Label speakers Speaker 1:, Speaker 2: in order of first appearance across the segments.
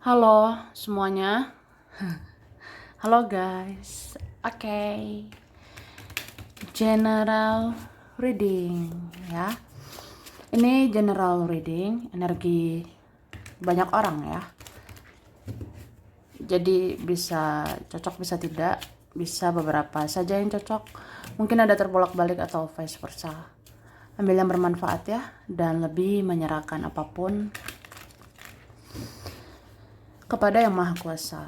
Speaker 1: Halo semuanya. Halo guys. Oke. General reading ya. Ini general reading energi banyak orang ya. Jadi bisa cocok bisa tidak, bisa beberapa saja yang cocok. Mungkin ada terbolak-balik atau vice versa. Ambil yang bermanfaat ya dan lebih menyerahkan apapun kepada Yang Maha Kuasa.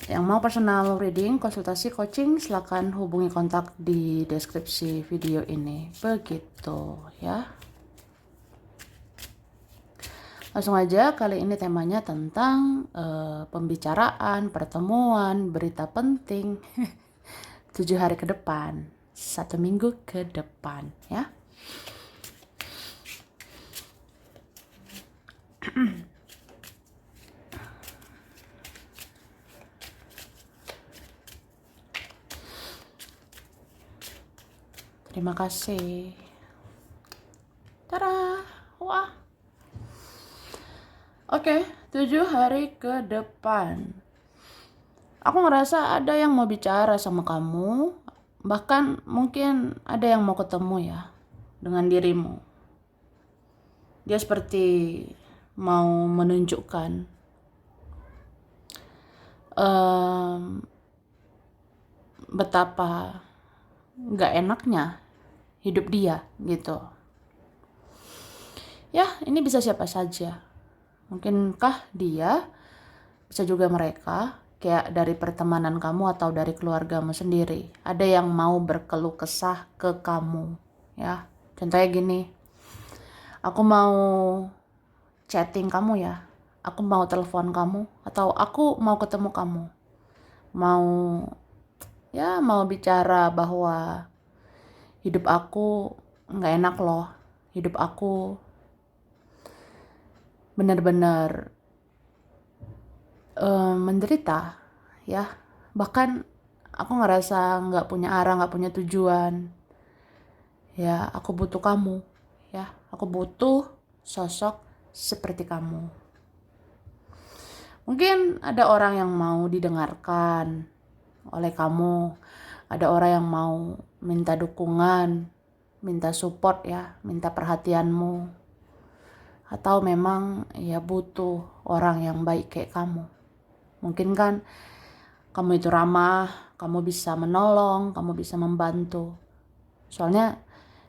Speaker 1: Yang mau personal reading, konsultasi, coaching, silakan hubungi kontak di deskripsi video ini. Begitu ya. Langsung aja, kali ini temanya tentang pembicaraan, pertemuan, berita penting 7 hari ke depan, 1 minggu ke depan ya. Terima kasih. Tada. Wah. Oke, 7 hari ke depan. Aku ngerasa ada yang mau bicara sama kamu. Bahkan mungkin ada yang mau ketemu ya dengan dirimu. Dia seperti mau menunjukkan betapa gak enaknya hidup dia gitu. Ya, ini bisa siapa saja. Mungkinkah dia, bisa juga mereka, kayak dari pertemanan kamu atau dari keluargamu sendiri. Ada yang mau berkeluh kesah ke kamu ya. Contohnya gini, aku mau chatting kamu ya, aku mau telepon kamu, atau aku mau ketemu kamu, mau bicara bahwa hidup aku nggak enak loh, hidup aku benar-benar menderita ya, bahkan aku ngerasa nggak punya arah, nggak punya tujuan ya. Aku butuh kamu ya, aku butuh sosok seperti kamu. Mungkin ada orang yang mau didengarkan oleh kamu, ada orang yang mau minta dukungan, minta support ya, minta perhatianmu, atau memang ya butuh orang yang baik kayak kamu. Mungkin kan kamu itu ramah, kamu bisa menolong, kamu bisa membantu. Soalnya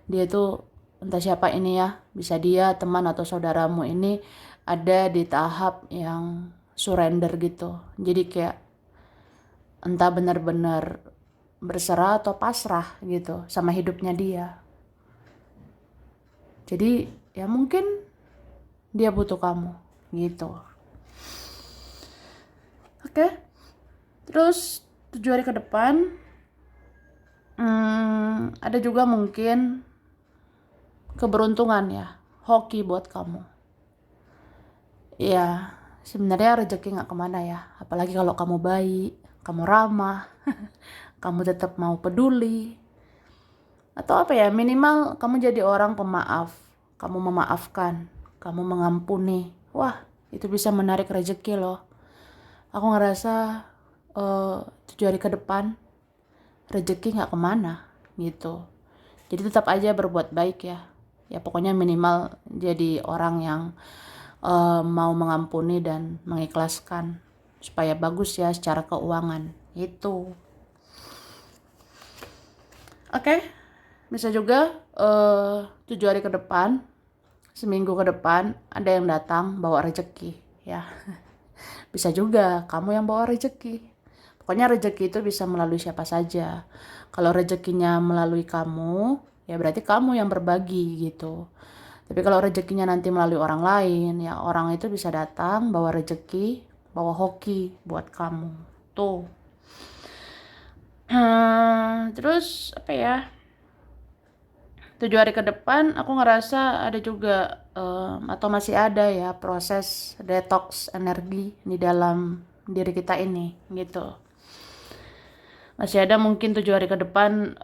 Speaker 1: dia tuh entah siapa ini ya, bisa dia teman atau saudaramu ini ada di tahap yang surrender gitu. Jadi kayak entah benar-benar berserah atau pasrah gitu sama hidupnya dia. Jadi ya mungkin dia butuh kamu gitu. Oke. Terus 7 hari ke depan ada juga mungkin keberuntungan ya, hoki buat kamu. Ya, sebenarnya rezeki gak kemana ya. Apalagi kalau kamu baik, kamu ramah, kamu tetap mau peduli. Atau apa ya, minimal kamu jadi orang pemaaf. Kamu memaafkan, kamu mengampuni. Wah, itu bisa menarik rezeki loh. Aku ngerasa 7 hari ke depan rezeki gak kemana gitu. Jadi tetap aja berbuat baik ya. Ya pokoknya minimal jadi orang yang mau mengampuni dan mengikhlaskan supaya bagus ya secara keuangan itu. Oke, bisa juga 7 hari ke depan, seminggu ke depan ada yang datang bawa rezeki ya. Bisa juga kamu yang bawa rezeki. Pokoknya rezeki itu bisa melalui siapa saja. Kalau rezekinya melalui kamu, ya berarti kamu yang berbagi gitu. Tapi kalau rezekinya nanti melalui orang lain, ya orang itu bisa datang bawa rezeki, bawa hoki buat kamu. Tuh. Terus apa ya? 7 hari ke depan aku ngerasa ada juga atau masih ada ya proses detox energi di dalam diri kita ini gitu. Masih ada mungkin 7 hari ke depan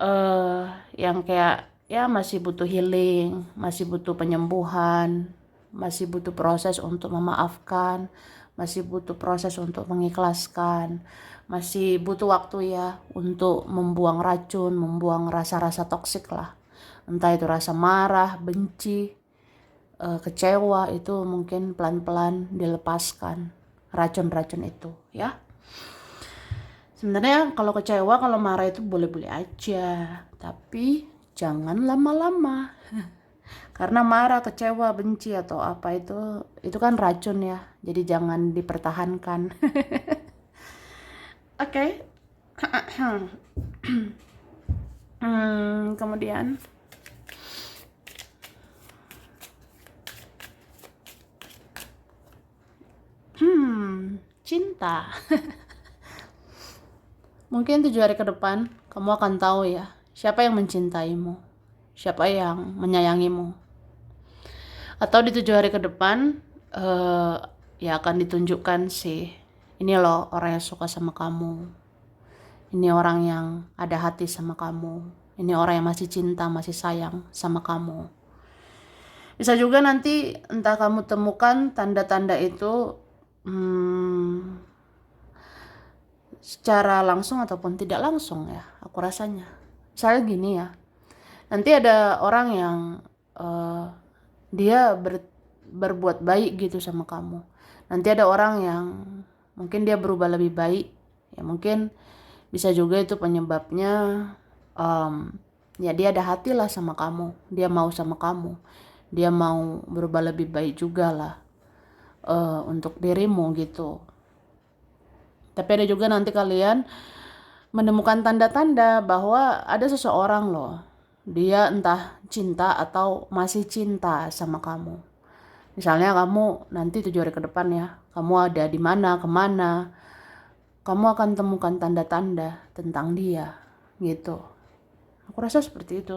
Speaker 1: yang kayak ya masih butuh healing, masih butuh penyembuhan, masih butuh proses untuk memaafkan, masih butuh proses untuk mengikhlaskan, masih butuh waktu ya untuk membuang racun, membuang rasa-rasa toksik lah. Entah itu rasa marah, benci, kecewa, itu mungkin pelan-pelan dilepaskan racun-racun itu ya. Sebenarnya kalau kecewa, kalau marah itu boleh-boleh aja, tapi jangan lama-lama. Karena marah, kecewa, benci atau apa itu kan racun ya. Jadi jangan dipertahankan. Oke. Kemudian cinta. Mungkin 7 hari ke depan kamu akan tahu ya, siapa yang mencintaimu, siapa yang menyayangimu. Atau di 7 hari ke depan ya akan ditunjukkan sih, ini loh orang yang suka sama kamu, ini orang yang ada hati sama kamu, ini orang yang masih cinta, masih sayang sama kamu. Bisa juga nanti entah kamu temukan tanda-tanda itu secara langsung ataupun tidak langsung ya, aku rasanya. Misalnya gini ya, nanti ada orang yang dia berbuat baik gitu sama kamu. Nanti ada orang yang mungkin dia berubah lebih baik, ya mungkin bisa juga itu penyebabnya ya dia ada hati lah sama kamu, dia mau sama kamu, dia mau berubah lebih baik juga lah untuk dirimu gitu. Tapi ada juga nanti kalian menemukan tanda-tanda bahwa ada seseorang loh, dia entah cinta atau masih cinta sama kamu. Misalnya kamu nanti 7 hari ke depan ya, kamu ada di mana, kemana, kamu akan temukan tanda-tanda tentang dia gitu. Aku rasa seperti itu.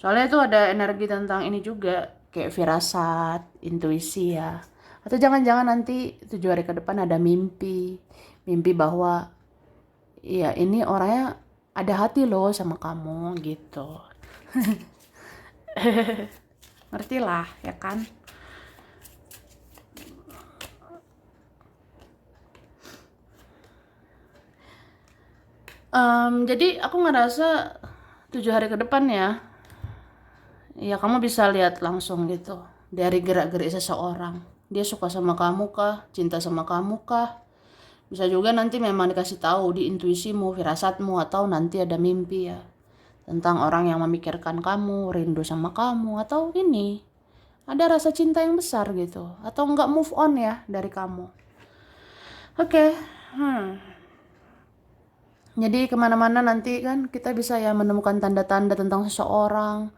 Speaker 1: Soalnya itu ada energi tentang ini juga, kayak firasat, intuisi ya. Atau jangan-jangan nanti 7 hari ke depan ada mimpi bahwa ya ini orangnya ada hati loh sama kamu gitu. Ngerti lah ya kan. Jadi aku ngerasa 7 hari ke depan ya kamu bisa lihat langsung gitu dari gerak-gerik seseorang. Dia suka sama kamu kah? Cinta sama kamu kah? Bisa juga nanti memang dikasih tahu di intuisimu, firasatmu, atau nanti ada mimpi ya tentang orang yang memikirkan kamu, rindu sama kamu, atau ini ada rasa cinta yang besar gitu, atau nggak move on ya dari kamu. Oke. Jadi kemana-mana nanti kan kita bisa ya menemukan tanda-tanda tentang seseorang,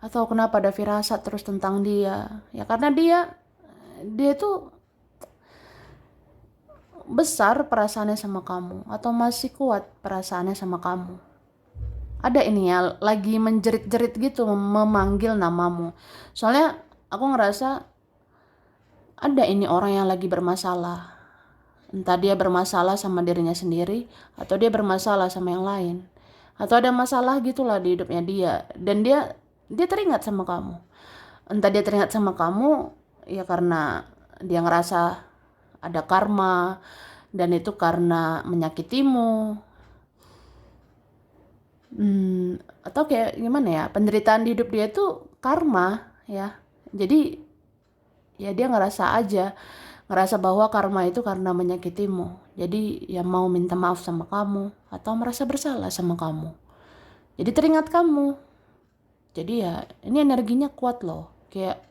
Speaker 1: atau kenapa ada firasat terus tentang dia. Ya karena dia tuh besar perasaannya sama kamu, atau masih kuat perasaannya sama kamu. Ada ini ya, lagi menjerit-jerit gitu, memanggil namamu. Soalnya aku ngerasa ada ini orang yang lagi bermasalah. Entah dia bermasalah sama dirinya sendiri, atau dia bermasalah sama yang lain, atau ada masalah gitulah di hidupnya dia, dan dia teringat sama kamu. Entah dia teringat sama kamu ya karena dia ngerasa ada karma, dan itu karena menyakitimu, atau kayak gimana ya, penderitaan di hidup dia itu karma ya. Jadi ya dia ngerasa bahwa karma itu karena menyakitimu. Jadi ya mau minta maaf sama kamu, atau merasa bersalah sama kamu. Jadi teringat kamu. Jadi ya ini energinya kuat loh. Kayak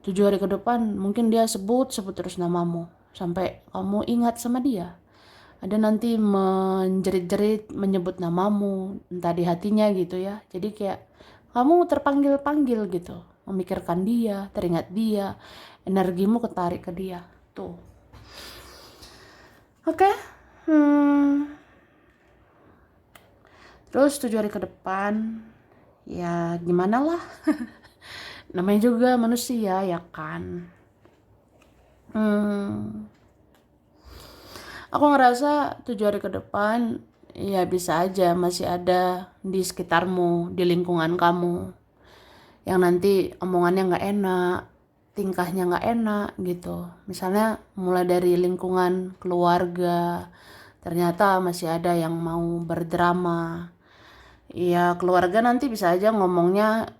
Speaker 1: 7 hari ke depan mungkin dia sebut terus namamu sampai kamu ingat sama dia. Ada nanti menjerit-jerit menyebut namamu entah di hatinya gitu ya. Jadi kayak kamu terpanggil-panggil gitu, memikirkan dia, teringat dia, energimu ketarik ke dia tuh. Oke. Terus 7 hari ke depan ya gimana lah. Namanya juga manusia ya kan. Aku ngerasa 7 hari ke depan ya bisa aja masih ada di sekitarmu, di lingkungan kamu, yang nanti omongannya gak enak, tingkahnya nggak enak gitu. Misalnya mulai dari lingkungan keluarga, ternyata masih ada yang mau berdrama. Ya keluarga nanti bisa aja ngomongnya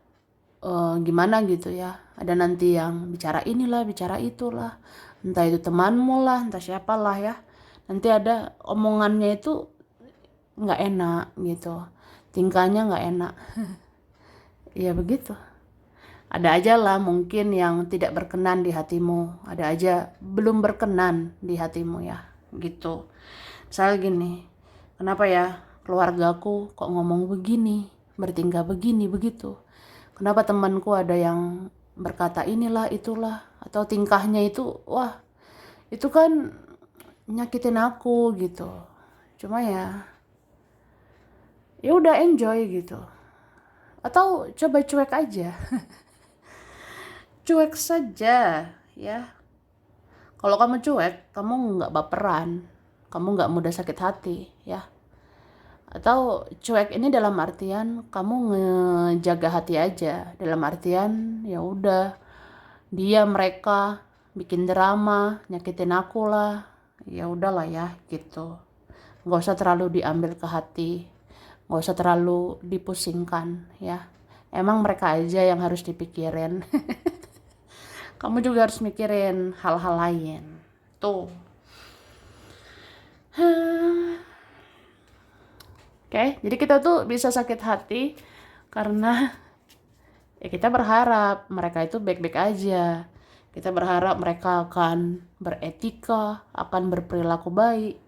Speaker 1: gimana gitu ya. Ada nanti yang bicara inilah, bicara itulah. Entah itu temanmu lah, entah siapalah ya. Nanti ada omongannya itu nggak enak gitu. Tingkahnya nggak enak. Ya begitu. Ada aja lah mungkin yang tidak berkenan di hatimu. Ada aja belum berkenan di hatimu ya. Gitu. Misalnya gini, kenapa ya keluargaku kok ngomong begini, bertingkah begini, begitu. Kenapa temanku ada yang berkata inilah, itulah. Atau tingkahnya itu, wah itu kan nyakitin aku gitu. Cuma ya udah enjoy gitu. Atau coba cuek aja. Cuek saja ya. Kalau kamu cuek, kamu nggak baperan, kamu nggak mudah sakit hati ya. Atau cuek ini dalam artian kamu ngejaga hati aja, dalam artian ya udah dia mereka bikin drama, nyakitin aku lah, ya udahlah ya gitu. Nggak usah terlalu diambil ke hati, nggak usah terlalu dipusingkan ya. Emang mereka aja yang harus dipikirin. Kamu juga harus mikirin hal-hal lain. Tuh. Oke, jadi kita tuh bisa sakit hati karena ya kita berharap mereka itu baik-baik aja. Kita berharap mereka akan beretika, akan berperilaku baik.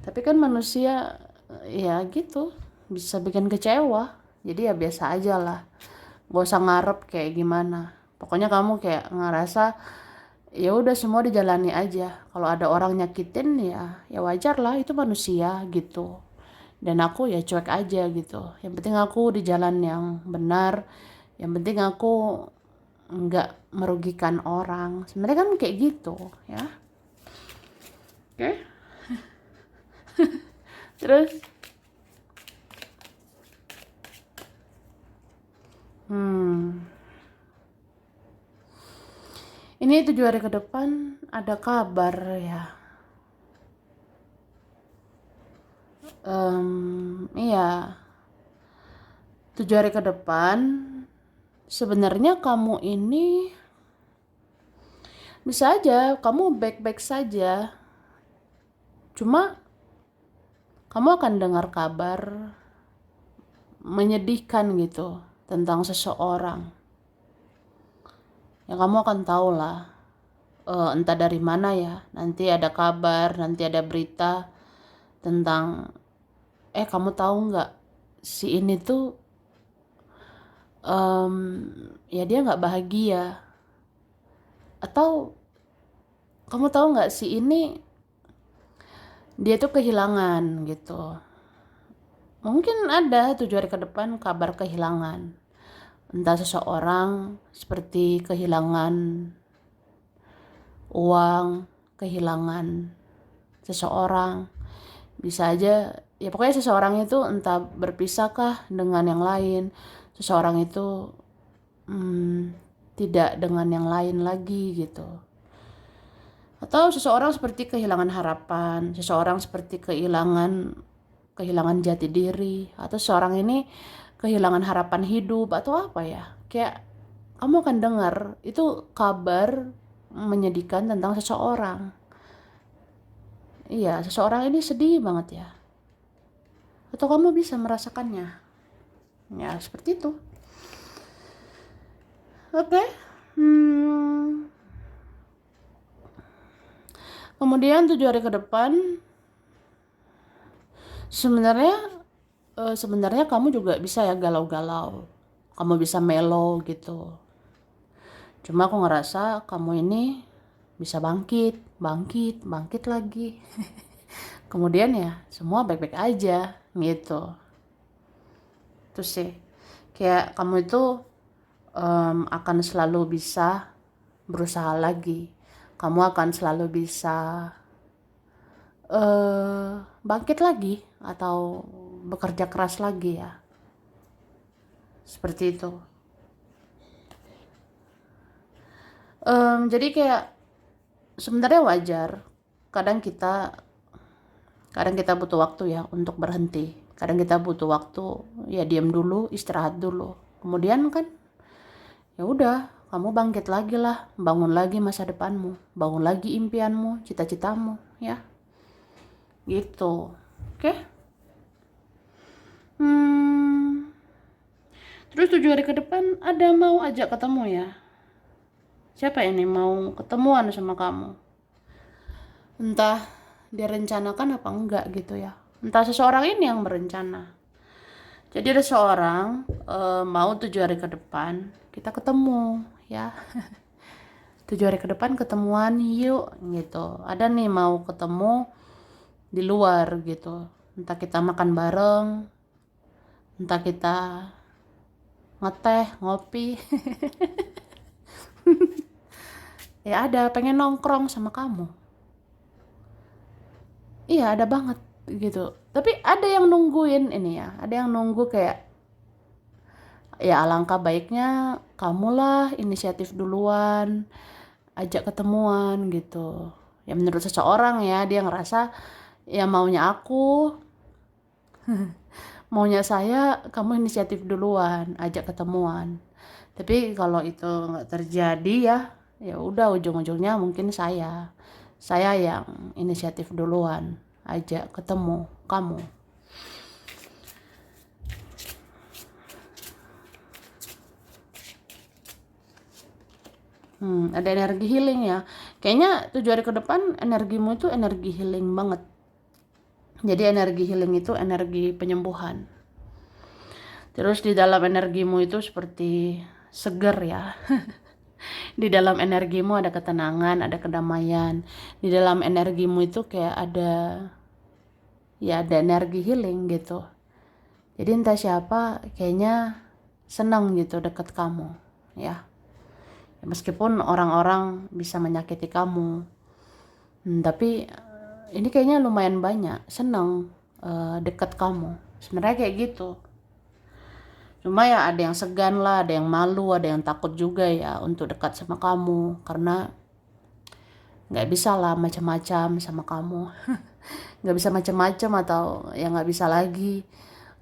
Speaker 1: Tapi kan manusia ya gitu, bisa bikin kecewa. Jadi ya biasa aja lah. Gak usah ngarep kayak gimana. Pokoknya kamu kayak ngerasa ya udah semua dijalani aja. Kalau ada orang nyakitin ya wajar lah, itu manusia gitu. Dan aku ya cuek aja gitu. Yang penting aku di jalan yang benar, yang penting aku nggak merugikan orang. Sebenarnya kan kayak gitu ya. Oke. Terus ini 7 hari ke depan ada kabar ya. Iya, 7 hari ke depan sebenarnya kamu ini bisa aja kamu baik-baik saja. Cuma kamu akan dengar kabar menyedihkan gitu tentang seseorang. Ya kamu akan tahu lah, entah dari mana ya. Nanti ada kabar, nanti ada berita tentang, kamu tahu nggak si ini tuh, ya dia nggak bahagia. Atau kamu tahu nggak si ini dia tuh kehilangan gitu. Mungkin ada 7 hari ke depan kabar kehilangan. Entah seseorang seperti kehilangan uang, kehilangan seseorang. Bisa aja, ya pokoknya seseorang itu entah berpisahkah dengan yang lain. Seseorang itu tidak dengan yang lain lagi gitu. Atau seseorang seperti kehilangan harapan, seseorang seperti kehilangan jati diri, atau seseorang ini kehilangan harapan hidup atau apa ya. Kayak kamu akan dengar itu kabar menyedihkan tentang seseorang. Iya, seseorang ini sedih banget ya. Atau kamu bisa merasakannya. Ya, seperti itu. Oke. Kemudian 7 hari ke depan sebenarnya kamu juga bisa ya galau-galau. Kamu bisa mellow gitu. Cuma aku ngerasa kamu ini bisa bangkit lagi. Kemudian ya semua baik-baik aja gitu. Terus sih kayak kamu itu akan selalu bisa berusaha lagi. Kamu akan selalu bisa bangkit lagi atau bekerja keras lagi ya. Seperti itu. Jadi kayak sebenarnya wajar. Kadang kita kadang kita butuh waktu ya untuk berhenti. Kadang kita butuh waktu ya diam dulu, istirahat dulu. Kemudian kan ya udah, kamu bangkit lagi lah, bangun lagi masa depanmu, bangun lagi impianmu, cita-citamu, ya. Gitu. Oke? Hmm, terus 7 hari ke depan ada mau ajak ketemu ya? Siapa ini mau ketemuan sama kamu? Entah direncanakan apa enggak gitu ya. Entah seseorang ini yang berencana. Jadi ada seorang mau 7 hari ke depan kita ketemu ya. 7 hari ke depan ketemuan yuk gitu. Ada nih mau ketemu di luar gitu. Entah kita makan bareng, entah kita ngeteh, ngopi. Ya ada pengen nongkrong sama kamu. Iya ada banget gitu. Tapi ada yang nungguin ini ya. Ada yang nunggu kayak ya alangkah baiknya kamulah inisiatif duluan, ajak ketemuan gitu. Ya menurut seseorang ya dia ngerasa ya maunya saya kamu inisiatif duluan, ajak ketemuan. Tapi kalau itu nggak terjadi ya, ya udah ujung-ujungnya mungkin saya yang inisiatif duluan, ajak ketemu kamu. Ada energi healing ya. Kayaknya 7 hari ke depan energimu itu energi healing banget. Jadi energi healing itu energi penyembuhan. Terus di dalam energimu itu seperti seger ya. Di dalam energimu ada ketenangan, ada kedamaian. Di dalam energimu itu kayak ada energi healing gitu. Jadi entah siapa kayaknya senang gitu deket kamu ya. Meskipun orang-orang bisa menyakiti kamu, tapi ini kayaknya lumayan banyak senang deket kamu. Sebenarnya kayak gitu. Cuma ya ada yang segan lah, ada yang malu, ada yang takut juga ya untuk dekat sama kamu karena nggak bisa lah macam-macam sama kamu. Nggak bisa macam-macam atau ya nggak bisa lagi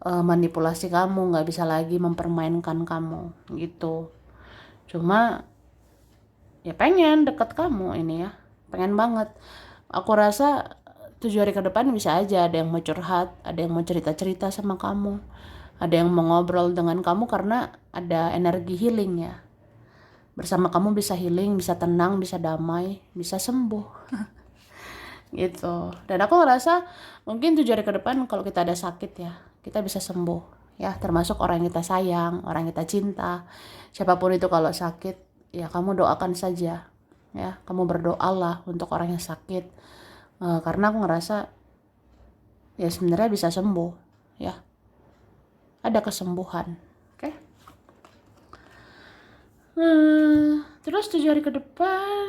Speaker 1: manipulasi kamu, nggak bisa lagi mempermainkan kamu gitu. Cuma ya pengen deket kamu ini ya, pengen banget. Aku rasa 7 hari ke depan bisa aja ada yang mau curhat, ada yang mau cerita-cerita sama kamu, ada yang mau ngobrol dengan kamu karena ada energi healing ya. Bersama kamu bisa healing, bisa tenang, bisa damai, bisa sembuh gitu. Dan aku ngerasa mungkin 7 hari ke depan kalau kita ada sakit ya, kita bisa sembuh ya, termasuk orang yang kita sayang, orang yang kita cinta. Siapapun itu kalau sakit, ya kamu doakan saja ya, kamu berdoalah untuk orang yang sakit. Karena aku ngerasa ya sebenarnya bisa sembuh ya, ada kesembuhan. Oke. Terus 7 hari ke depan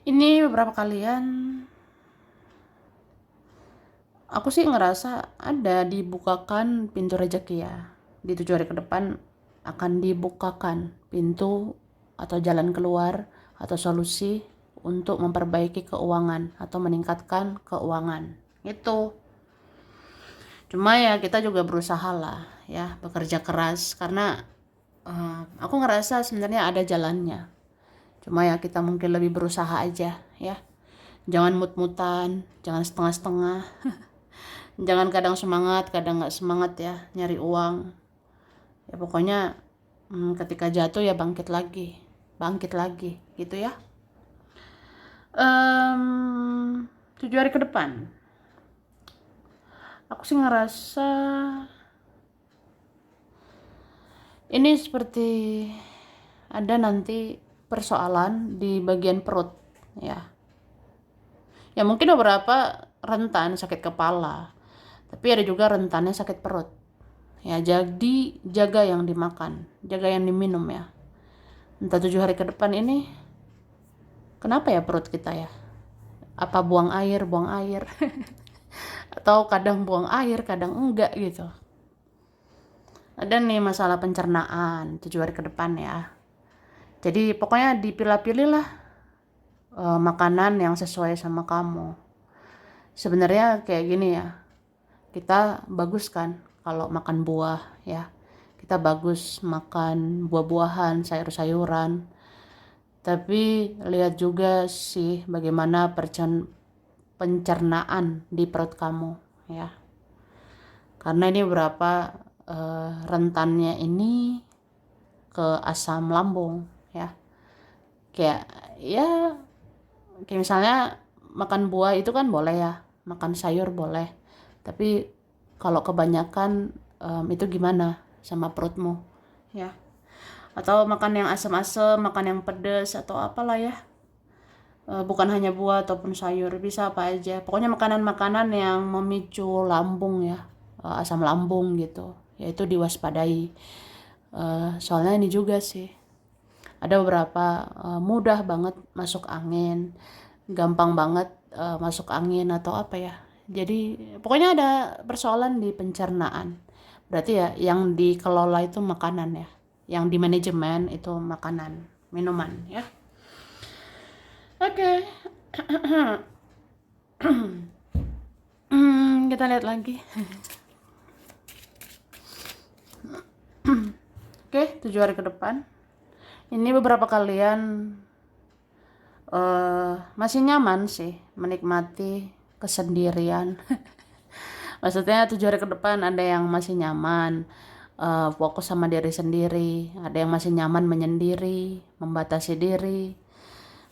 Speaker 1: ini beberapa kalian aku sih ngerasa ada dibukakan pintu rezeki ya. Di 7 hari ke depan akan dibukakan pintu atau jalan keluar atau solusi untuk memperbaiki keuangan atau meningkatkan keuangan. Itu. Cuma ya kita juga berusaha lah ya, bekerja keras karena aku ngerasa sebenarnya ada jalannya. Cuma ya kita mungkin lebih berusaha aja ya. Jangan mut-mutan, jangan setengah-setengah. Jangan kadang semangat, kadang nggak semangat ya nyari uang. Ya pokoknya ketika jatuh ya bangkit lagi gitu ya. 7 hari ke depan, aku sih ngerasa ini seperti ada nanti persoalan di bagian perut ya. Ya mungkin beberapa rentan sakit kepala, tapi ada juga rentannya sakit perut. Ya jadi jaga yang dimakan, jaga yang diminum ya. Entah 7 hari ke depan ini kenapa ya perut kita ya? Apa buang air, atau kadang buang air, kadang enggak gitu. ada nih masalah pencernaan 7 hari ke depan ya. Jadi pokoknya dipilah-pilih lah makanan yang sesuai sama kamu. Sebenarnya kayak gini ya, kita bagus kan kalau makan buah ya. Kita bagus makan buah-buahan, sayur-sayuran. Tapi lihat juga sih bagaimana pencernaan di perut kamu ya. Karena ini berapa rentannya ini ke asam lambung ya. Kayak ya kayak misalnya makan buah itu kan boleh ya, makan sayur boleh. Tapi kalau kebanyakan itu gimana sama perutmu ya? Atau makan yang asam-asam, makan yang pedas atau apalah ya. Bukan hanya buah ataupun sayur, bisa apa aja. Pokoknya makanan-makanan yang memicu lambung ya, asam lambung gitu. Yaitu diwaspadai. Soalnya ini juga sih. Ada beberapa mudah banget masuk angin, gampang banget masuk angin atau apa ya. Jadi pokoknya ada persoalan di pencernaan. Berarti ya yang dikelola itu makanan ya. Yang di manajemen itu makanan, minuman ya. Oke. Kita lihat lagi. Oke, 7 hari ke depan. Ini beberapa kalian masih nyaman sih menikmati kesendirian. Maksudnya 7 hari ke depan ada yang masih nyaman fokus sama diri sendiri, ada yang masih nyaman menyendiri, membatasi diri.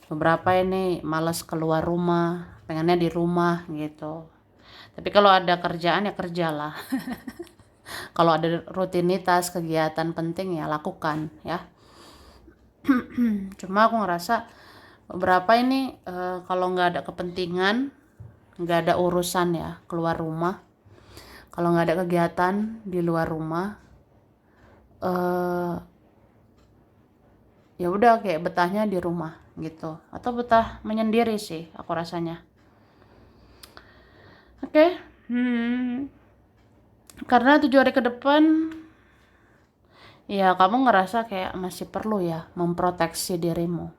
Speaker 1: Beberapa ini malas keluar rumah, pengennya di rumah gitu. Tapi kalau ada kerjaan ya kerjalah. Kalau ada rutinitas kegiatan penting ya lakukan ya. Cuma aku ngerasa beberapa ini kalau nggak ada kepentingan, nggak ada urusan ya keluar rumah, kalau nggak ada kegiatan di luar rumah, ya udah kayak betahnya di rumah gitu, atau betah menyendiri sih aku rasanya. Oke. Karena 7 hari ke depan ya kamu ngerasa kayak masih perlu ya memproteksi dirimu.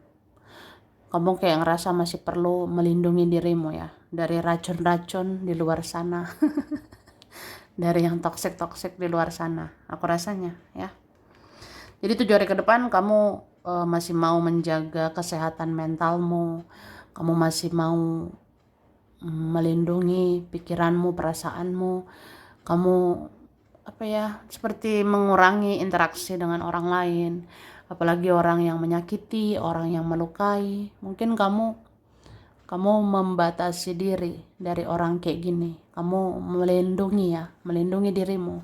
Speaker 1: Kamu kayak ngerasa masih perlu melindungi dirimu ya dari racun-racun di luar sana. Dari yang toksik-toksik di luar sana, aku rasanya ya. Jadi 7 hari ke depan kamu masih mau menjaga kesehatan mentalmu, kamu masih mau melindungi pikiranmu, perasaanmu, kamu apa ya, seperti mengurangi interaksi dengan orang lain, apalagi orang yang menyakiti, orang yang melukai. Mungkin kamu membatasi diri dari orang kayak gini. Kamu melindungi dirimu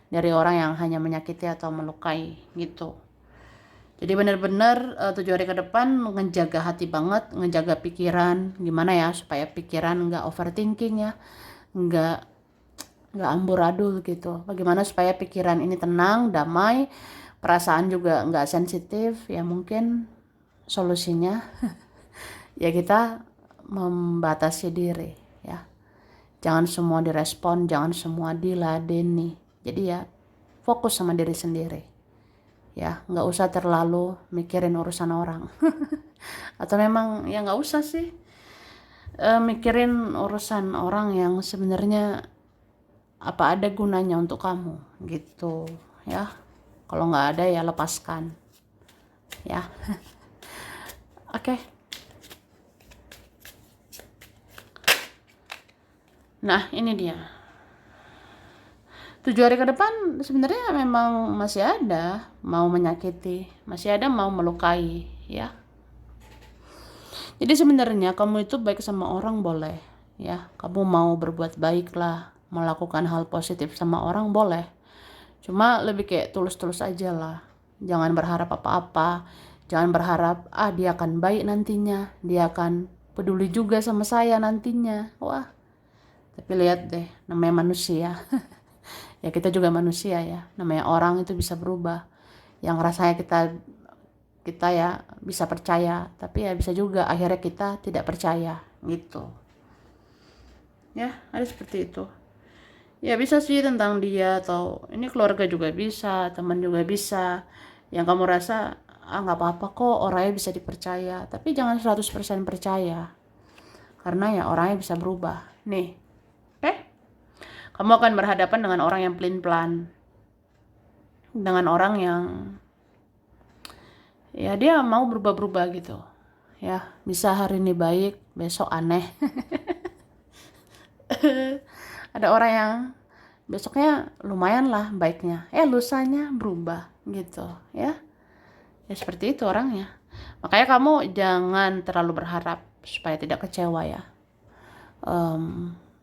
Speaker 1: dari orang yang hanya menyakiti atau melukai gitu. Jadi benar-benar 7 hari ke depan ngejaga hati banget, ngejaga pikiran, gimana ya supaya pikiran nggak overthinking ya, nggak amburadul gitu. Bagaimana supaya pikiran ini tenang, damai, perasaan juga nggak sensitif. Ya mungkin solusinya ya kita membatasi diri ya. Jangan semua direspon, jangan semua diladeni. Jadi ya fokus sama diri sendiri. Ya, nggak usah terlalu mikirin urusan orang. Atau memang ya nggak usah sih mikirin urusan orang yang sebenarnya apa ada gunanya untuk kamu gitu ya. Kalau nggak ada ya lepaskan ya. Oke. Nah ini dia 7 hari ke depan sebenarnya memang masih ada mau menyakiti, masih ada mau melukai ya. Jadi sebenarnya kamu itu baik sama orang boleh ya, kamu mau berbuat baik lah, melakukan hal positif sama orang boleh. Cuma lebih kayak tulus-tulus aja lah, jangan berharap apa-apa, jangan berharap dia akan baik nantinya, dia akan peduli juga sama saya nantinya. Wah, tapi lihat deh, namanya manusia. Ya kita juga manusia ya, namanya orang itu bisa berubah. Yang rasanya kita ya bisa percaya, tapi ya bisa juga akhirnya kita tidak percaya gitu. Ya, ada seperti itu. Ya bisa sih tentang dia, atau ini keluarga juga bisa, teman juga bisa. Yang kamu rasa, nggak apa-apa kok, orangnya bisa dipercaya. Tapi jangan 100% percaya. Karena ya orangnya bisa berubah. Nih, oke? Kamu akan berhadapan dengan orang yang pelin-pelan. Dengan orang yang, ya dia mau berubah-berubah gitu. Ya, bisa hari ini baik, besok aneh. Ada orang yang besoknya lumayan lah baiknya, lusanya berubah gitu ya. Ya seperti itu orangnya. Makanya kamu jangan terlalu berharap supaya tidak kecewa ya.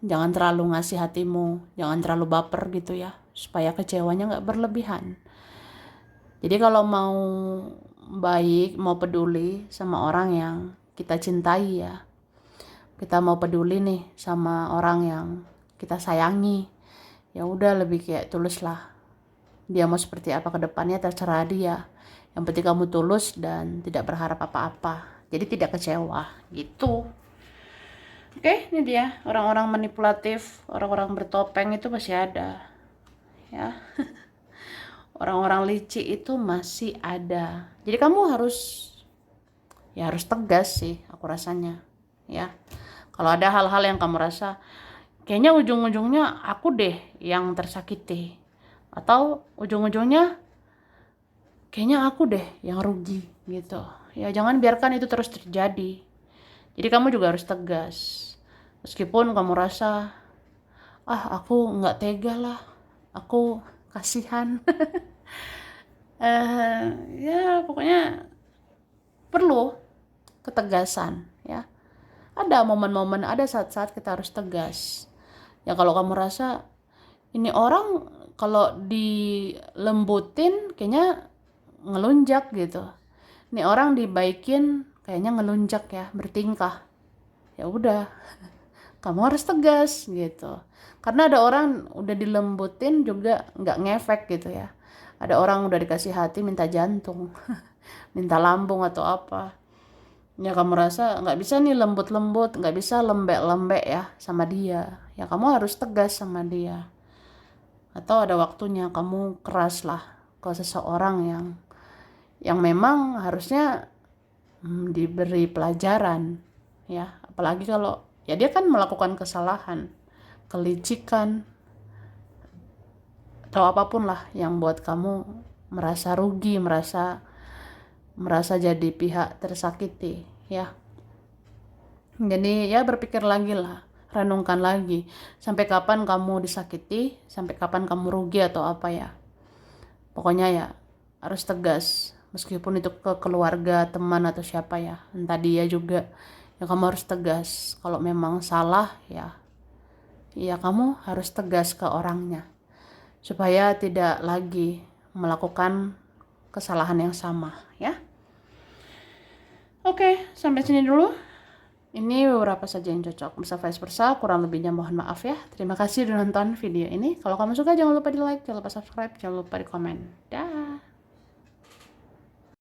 Speaker 1: Jangan terlalu ngasih hatimu, jangan terlalu baper gitu ya, supaya kecewanya nggak berlebihan. Jadi kalau mau baik, mau peduli sama orang yang kita cintai ya, kita mau peduli nih sama orang yang kita sayangi, ya udah lebih kayak tulus lah. Dia mau seperti apa ke depannya terserah dia. Yang penting kamu tulus dan tidak berharap apa-apa. Jadi tidak kecewa gitu. Oke, ini dia orang-orang manipulatif, orang-orang bertopeng itu masih ada. Ya. Orang-orang licik itu masih ada. Jadi kamu harus tegas sih aku rasanya. Ya. Kalau ada hal-hal yang kamu rasa kayaknya ujung-ujungnya aku deh yang tersakiti, atau ujung-ujungnya kayaknya aku deh yang rugi gitu. Ya jangan biarkan itu terus terjadi. Jadi kamu juga harus tegas. Meskipun kamu rasa, aku nggak tega lah, aku kasihan. Ya pokoknya perlu ketegasan ya. Ada momen-momen, ada saat-saat kita harus tegas. Ya kalau kamu rasa ini orang kalau dilembutin kayaknya ngelunjak gitu. Ini orang dibaikin kayaknya ngelunjak ya, bertingkah. Ya udah, kamu harus tegas gitu. Karena ada orang udah dilembutin juga nggak ngefek gitu ya. Ada orang udah dikasih hati minta jantung, minta lambung atau apa. Ya kamu rasa nggak bisa nih lembut-lembut, nggak bisa lembek-lembek ya sama dia. Ya kamu harus tegas sama dia. Atau ada waktunya kamu keras lah ke seseorang yang memang harusnya diberi pelajaran ya. Apalagi kalau ya dia kan melakukan kesalahan, kelicikan, atau apapun lah yang buat kamu merasa rugi, merasa jadi pihak tersakiti ya. Jadi ya berpikir lagi lah, renungkan lagi sampai kapan kamu disakiti, sampai kapan kamu rugi atau apa ya. Pokoknya ya harus tegas, meskipun itu ke keluarga, teman atau siapa ya, entah dia juga. Ya kamu harus tegas. Kalau memang salah ya kamu harus tegas ke orangnya supaya tidak lagi melakukan kesalahan yang sama ya. Oke, sampai sini dulu. Ini beberapa saja yang cocok, bisa vice versa, kurang lebihnya mohon maaf ya. Terima kasih sudah nonton video ini. Kalau kamu suka jangan lupa di like, jangan lupa subscribe, jangan lupa di komen. Dah.